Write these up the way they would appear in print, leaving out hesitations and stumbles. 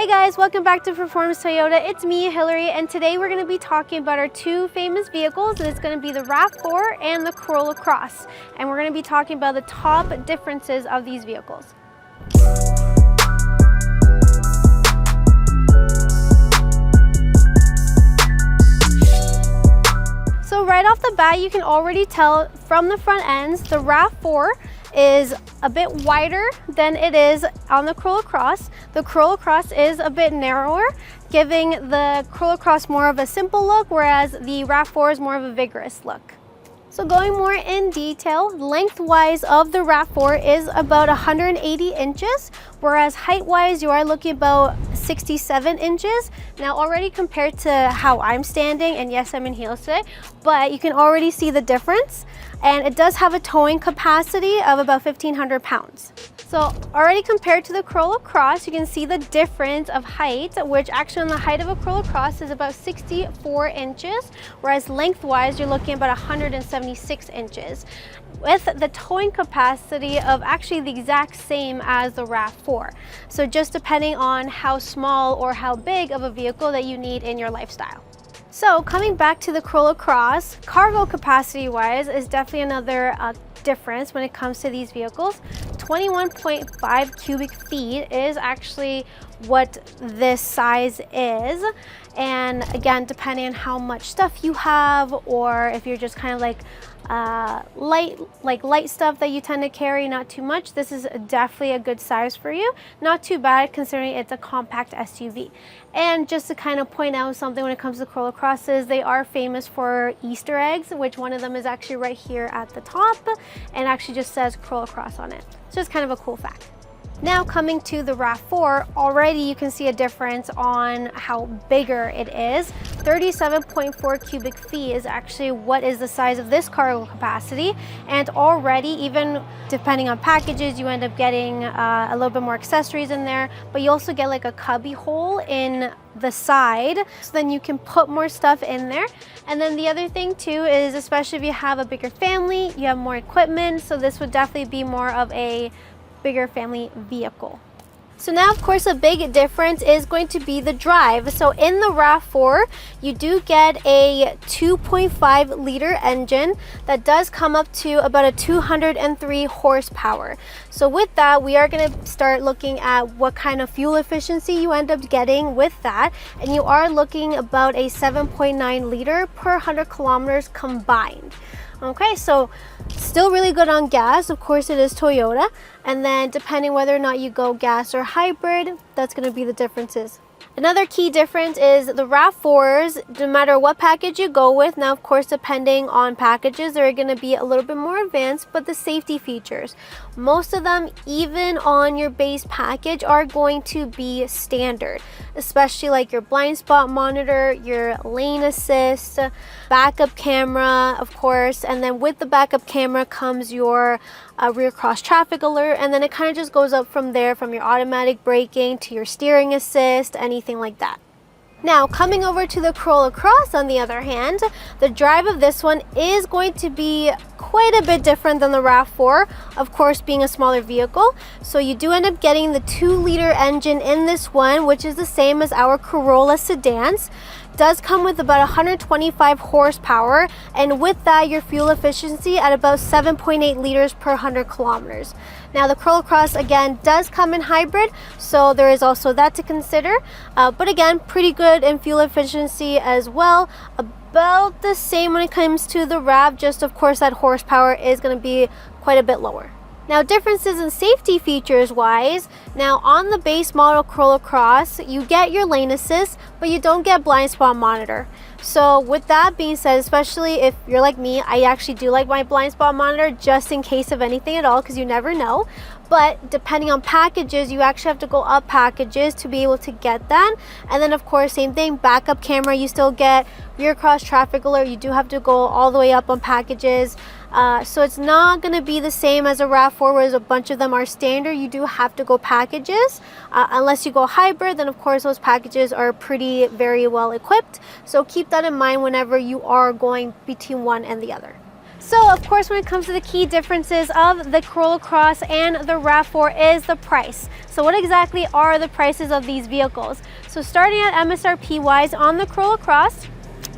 Hey guys, welcome back to Performance Toyota. It's me, Hillary, and today we're going to be talking about our two famous vehicles, and it's going to be the RAV4 and the Corolla Cross. And we're going to be talking about the top differences of these vehicles. So right off the bat, you can already tell from the front ends, the RAV4 is a bit wider than it is on the Corolla Cross. The Corolla Cross is a bit narrower, giving the Corolla Cross more of a simple look, whereas the RAV4 is more of a vigorous look. So going more in detail, lengthwise of the RAV4 is about 180 inches, whereas height-wise you are looking about 67 inches. Now already compared to how I'm standing, and yes, I'm in heels today, but you can already see the difference. And it does have a towing capacity of about 1,500 pounds. So already compared to the Corolla Cross, you can see the difference of height, which actually on the height of a Corolla Cross is about 64 inches, whereas lengthwise you're looking at about 176 inches, with the towing capacity of actually the exact same as the RAV4. So just depending on how small or how big of a vehicle that you need in your lifestyle. So coming back to the Corolla Cross, cargo capacity wise is definitely another difference when it comes to these vehicles. 21.5 cubic feet is actually what this size is. And again, depending on how much stuff you have, or if you're just kind of like light stuff that you tend to carry, not too much, this is definitely a good size for you. Not too bad considering it's a compact SUV. And just to kind of point out something when it comes to Corolla Crosses, they are famous for Easter eggs, which one of them is actually right here at the top and actually just says Corolla Cross on it. So it's kind of a cool fact. Now coming to the RAV4, already you can see a difference on how bigger it is. 37.4 cubic feet is actually what is the size of this cargo capacity. And already, even depending on packages, you end up getting a little bit more accessories in there, but you also get like a cubby hole in the side, so then you can put more stuff in there. And then the other thing too is, especially if you have a bigger family, you have more equipment, so this would definitely be more of a bigger family vehicle. So now, of course, a big difference is going to be the drive. So in the RAV4, you do get a 2.5 liter engine that does come up to about a 203 horsepower. So with that, we are going to start looking at what kind of fuel efficiency you end up getting with that. And you are looking about a 7.9 liter per 100 kilometers combined. Okay, so still really good on gas. Of course, it is Toyota. And then depending whether or not you go gas or hybrid, that's going to be the differences. Another key difference is the RAV4s, no matter what package you go with, now of course depending on packages, they're going to be a little bit more advanced, but the safety features, most of them, even on your base package, are going to be standard, especially like your blind spot monitor, your lane assist, backup camera, of course, and then with the backup camera comes your rear cross traffic alert, and then it kind of just goes up from there, from your automatic braking to your steering assist, anything like that. Now coming over to the Corolla Cross, on the other hand, the drive of this one is going to be quite a bit different than the RAV4, of course being a smaller vehicle. So you do end up getting the 2-liter engine in this one, which is the same as our Corolla sedans. Does come with about 125 horsepower, and with that your fuel efficiency at about 7.8 liters per 100 kilometers. Now the Corolla Cross again does come in hybrid, so there is also that to consider, but again pretty good in fuel efficiency as well. About the same when it comes to the RAV, just of course that horsepower is going to be quite a bit lower. Now differences in safety features wise, now on the base model Corolla Cross, you get your lane assist, but you don't get blind spot monitor. So with that being said, especially if you're like me, I actually do like my blind spot monitor just in case of anything at all, because you never know. But depending on packages, you actually have to go up packages to be able to get that. And then of course, same thing, backup camera, you still get rear cross traffic alert, you do have to go all the way up on packages. So it's not going to be the same as a RAV4, whereas a bunch of them are standard. You do have to go packages. Unless you go hybrid, then of course those packages are very well equipped. So keep that in mind whenever you are going between one and the other. So of course, when it comes to the key differences of the Corolla Cross and the RAV4 is the price. So what exactly are the prices of these vehicles? So starting at MSRP wise on the Corolla Cross,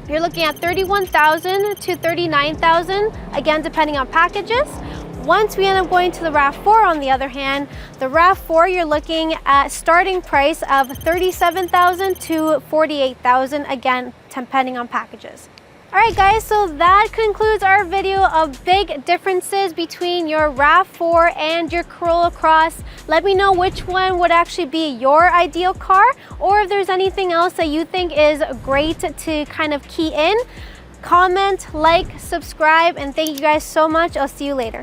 you're looking at $31,000 to $39,000, again depending on packages. Once we end up going to the RAV4 on the other hand, the RAV4 you're looking at starting price of $37,000 to $48,000, again depending on packages. Alright guys, so that concludes our video of big differences between your RAV4 and your Corolla Cross. Let me know which one would actually be your ideal car, or if there's anything else that you think is great to kind of key in. Comment, like, subscribe, and thank you guys so much. I'll see you later.